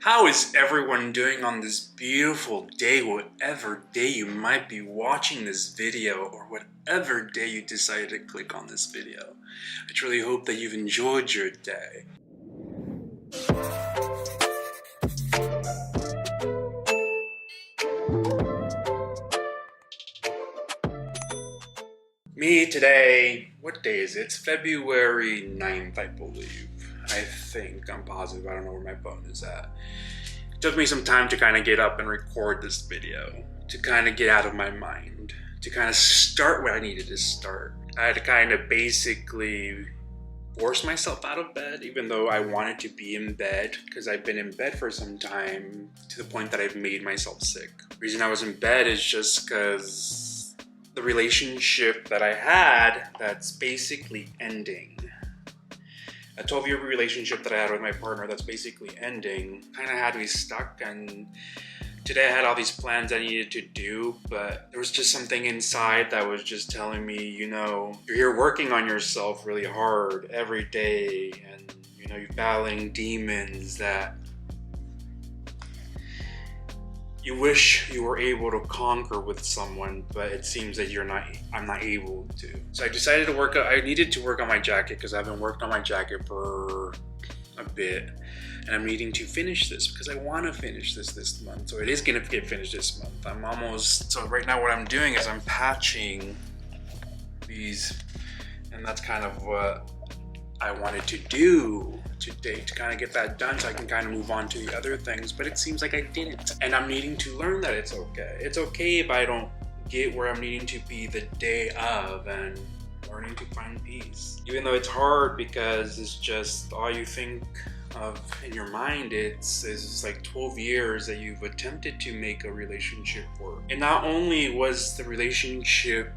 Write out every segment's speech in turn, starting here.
How is everyone doing on this beautiful day, whatever day you might be watching this video or whatever day you decided to click on this video? I truly hope that you've enjoyed your day. Me today, what day is it? It's February 9th, I believe. I think, I'm positive, I don't know where my phone is at. It took me some time to kind of get up and record this video, to kind of get out of my mind, to kind of start what I needed to start. I had to kind of basically force myself out of bed, even though I wanted to be in bed, because I've been in bed for some time to the point that I've made myself sick. The reason I was in bed is just because the relationship that I had that's basically ending. A 12-year relationship that I had with my partner that's basically ending kind of had me stuck, and today I had all these plans I needed to do, but there was just something inside that was just telling me, you know, you're here working on yourself really hard every day, and you know, you're battling demons that you wish you were able to conquer with someone, but it seems that I'm not able to. So I decided to I needed to work on my jacket because I haven't worked on my jacket for a bit. And I'm needing to finish this because I want to finish this month. So it is going to get finished this month. So right now what I'm doing is I'm patching these, and that's kind of what I wanted to do today, to kind of get that done so I can kind of move on to the other things, but it seems like I didn't. And I'm needing to learn that it's okay. It's okay if I don't get where I'm needing to be the day of, and learning to find peace. Even though it's hard because it's just all you think of in your mind. It's like 12 years that you've attempted to make a relationship work. And not only was the relationship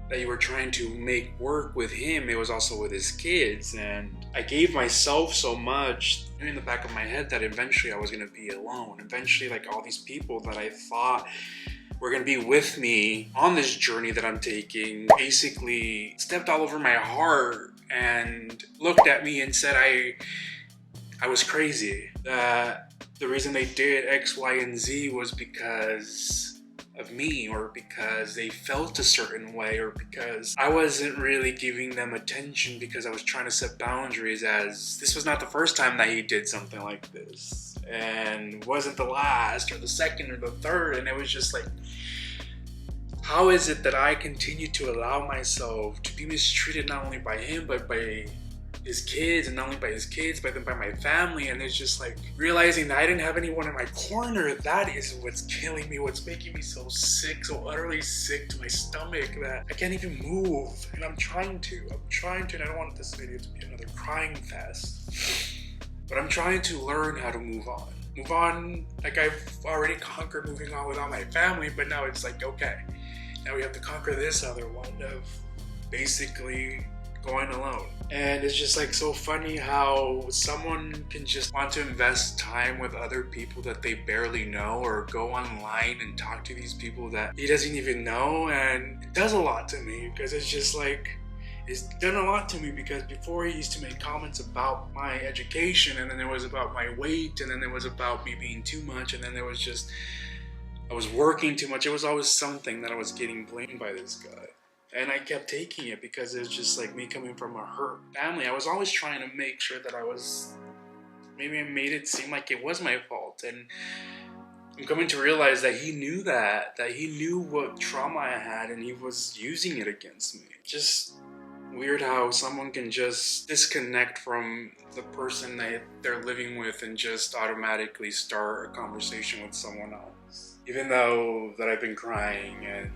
that you were trying to make work with him, it was also with his kids. And I gave myself so much in the back of my head that eventually I was gonna be alone. Eventually, like, all these people that I thought were gonna be with me on this journey that I'm taking basically stepped all over my heart and looked at me and said I was crazy. That the reason they did X, Y, and Z was because of me, or because they felt a certain way, or because I wasn't really giving them attention because I was trying to set boundaries, as this was not the first time that he did something like this, and wasn't the last or the second or the third. And it was just like, how is it that I continue to allow myself to be mistreated not only by him but by his kids, and not only by his kids but then by my family? And it's just like realizing that I didn't have anyone in my corner. That is what's killing me, what's making me so sick, so utterly sick to my stomach, that I can't even move. And I'm trying to, and I don't want this video to be another crying fest, but I'm trying to learn how to move on. Like, I've already conquered moving on without my family, but now it's like, okay, now we have to conquer this other one of basically going alone. And it's just like so funny how someone can just want to invest time with other people that they barely know, or go online and talk to these people that he doesn't even know. And it does a lot to me, because it's just like, it's done a lot to me, because before he used to make comments about my education, and then it was about my weight, and then it was about me being too much, and then there was just, I was working too much. It was always something that I was getting blamed by this guy. And I kept taking it because it was just like me coming from a hurt family. I was always trying to make sure that maybe I made it seem like it was my fault. And I'm coming to realize that he knew that he knew what trauma I had, and he was using it against me. Just weird how someone can just disconnect from the person that they're living with and just automatically start a conversation with someone else. Even though that I've been crying and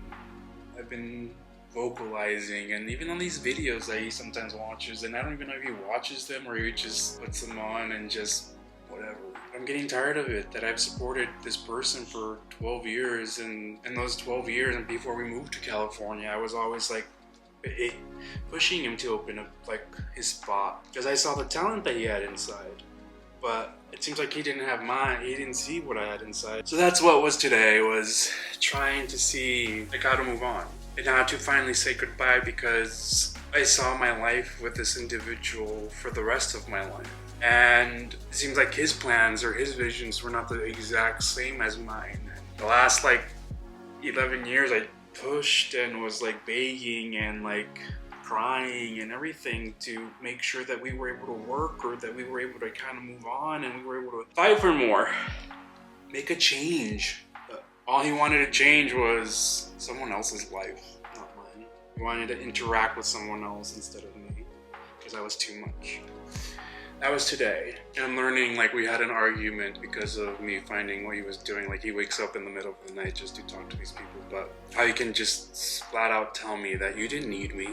I've been vocalizing, and even on these videos that he sometimes watches, and I don't even know if he watches them or he just puts them on and just whatever. I'm getting tired of it, that I've supported this person for 12 years, and in those 12 years and before we moved to California, I was always like pushing him to open up like his spot, because I saw the talent that he had inside. But it seems like he didn't have mine. He didn't see what I had inside. So that's what was today, was trying to see like how to move on. And how to finally say goodbye, because I saw my life with this individual for the rest of my life. And it seems like his plans or his visions were not the exact same as mine. The last like 11 years I pushed and was like begging and like crying and everything to make sure that we were able to work, or that we were able to kind of move on, and we were able to fight for more, make a change. But all he wanted to change was someone else's life, not mine. He wanted to interact with someone else instead of me, because I was too much. That was today. And I'm learning, like, we had an argument because of me finding what he was doing. Like, he wakes up in the middle of the night just to talk to these people. But how you can just flat out tell me that you didn't need me.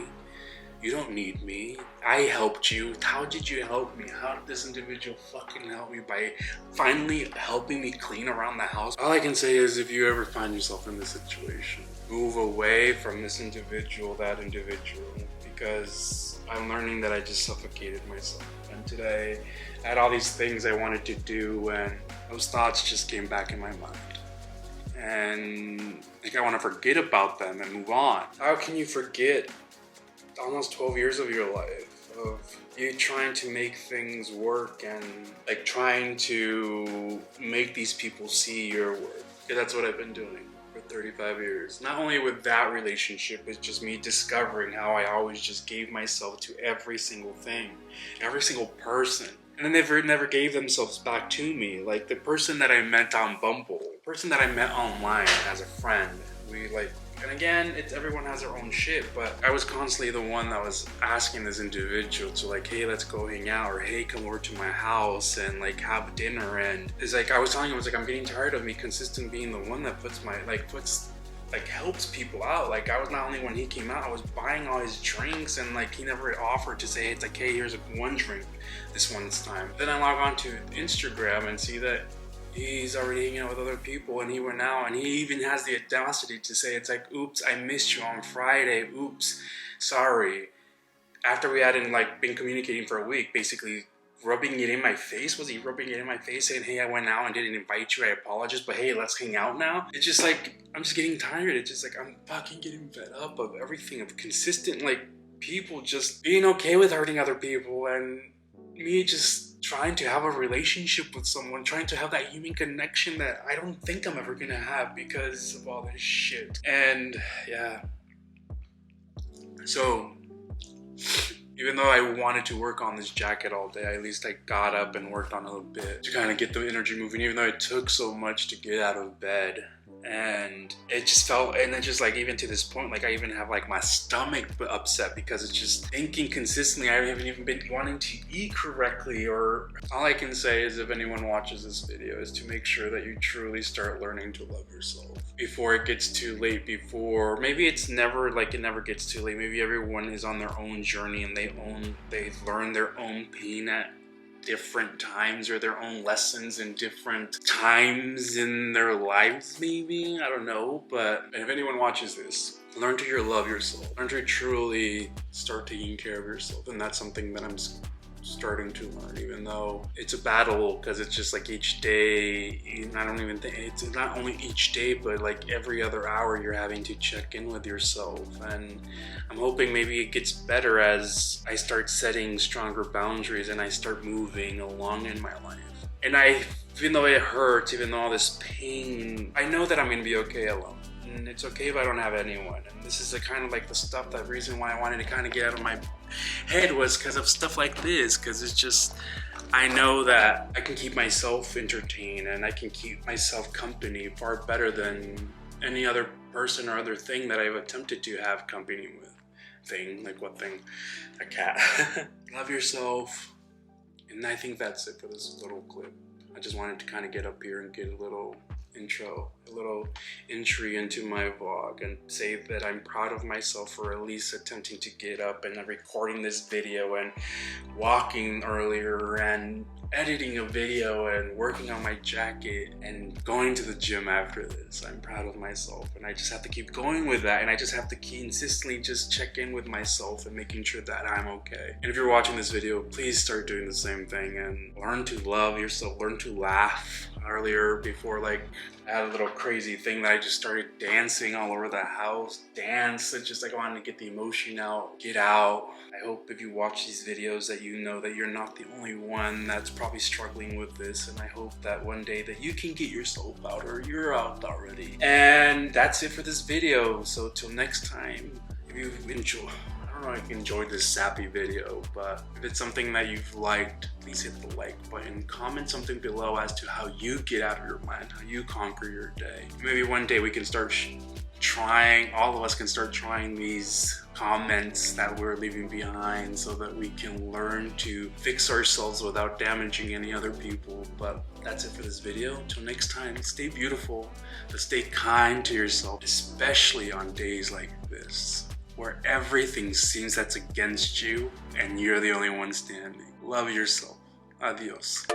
You don't need me. I helped you. How did you help me? How did this individual fucking help me by finally helping me clean around the house? All I can say is, if you ever find yourself in this situation, move away from this individual, that individual, because I'm learning that I just suffocated myself. And today, I had all these things I wanted to do, and those thoughts just came back in my mind. And like, I want to forget about them and move on. How can you forget almost 12 years of your life, of you trying to make things work and like trying to make these people see your work? Yeah, that's what I've been doing for 35 years. Not only with that relationship, it's just me discovering how I always just gave myself to every single thing, every single person. And then they never gave themselves back to me. Like the person that I met on Bumble, the person that I met online as a friend, we like, and again, everyone has their own shit, but I was constantly the one that was asking this individual to like, hey, let's go hang out, or hey, come over to my house and like have dinner. And it's like, I was telling him, I was like, I'm getting tired of me consistent being the one that helps people out. Like, I was not only when he came out, I was buying all his drinks, and like he never offered to say, it's like, hey, here's one drink this one time. Then I log on to Instagram and see that he's already hanging out with other people, and he went out, and he even has the audacity to say, it's like, oops, I missed you on Friday, oops, sorry. After we hadn't like been communicating for a week, basically rubbing it in my face. Was he rubbing it in my face saying, hey, I went out and didn't invite you, I apologize, but hey, let's hang out now? It's just like, I'm just getting tired. It's just like, I'm fucking getting fed up of everything, of consistent like people just being okay with hurting other people, and me just trying to have a relationship with someone, trying to have that human connection that I don't think I'm ever gonna have because of all this shit. And yeah, so even though I wanted to work on this jacket all day, at least I got up and worked on it a little bit to kind of get the energy moving, even though it took so much to get out of bed. And it just felt, and then just like, even to this point, like I even have like my stomach upset because it's just thinking consistently. I haven't even been wanting to eat correctly. Or all I can say is, if anyone watches this video, is to make sure that you truly start learning to love yourself before it gets too late. Before, maybe it's never, like it never gets too late. Maybe everyone is on their own journey, and they learn their own pain at different times, or their own lessons in different times in their lives, maybe, I don't know. But if anyone watches this, learn to love yourself, learn to truly start taking care of yourself. And that's something that I'm starting to learn, even though it's a battle, because it's just like each day, I don't even think it's not only each day, but like every other hour you're having to check in with yourself. And I'm hoping maybe it gets better as I start setting stronger boundaries and I start moving along in my life. And even though it hurts, even though all this pain, I know that I'm gonna be okay alone. And it's okay if I don't have anyone. And this is the kind of like the stuff, that reason why I wanted to kind of get out of my head was because of stuff like this. Because it's just, I know that I can keep myself entertained and I can keep myself company far better than any other person or other thing that I've attempted to have company with. Thing, like what thing? A cat. Love yourself. And I think that's it for this little clip. I just wanted to kind of get up here and get a little intro, a little entry into my vlog, and say that I'm proud of myself for at least attempting to get up and recording this video and walking earlier and editing a video and working on my jacket and going to the gym after this. I'm proud of myself, and I just have to keep going with that, and I just have to consistently just check in with myself and making sure that I'm okay. And if you're watching this video, please start doing the same thing and learn to love yourself, learn to laugh, earlier before, like, I had a little crazy thing that I just started dancing all over the house. Dance, it's just like I wanted to get the emotion out, get out. I hope if you watch these videos that you know that you're not the only one that's probably struggling with this, and I hope that one day that you can get yourself out, or you're out already. And that's it for this video. So till next time, if you've enjoyed, I don't know if you enjoyed this sappy video, but if it's something that you've liked, please hit the like button. Comment something below as to how you get out of your mind, how you conquer your day. Maybe one day we can start trying, all of us can start trying these comments that we're leaving behind, so that we can learn to fix ourselves without damaging any other people. But that's it for this video. Until next time, stay beautiful, but stay kind to yourself, especially on days like this, where everything seems that's against you and you're the only one standing. Love yourself. Adios.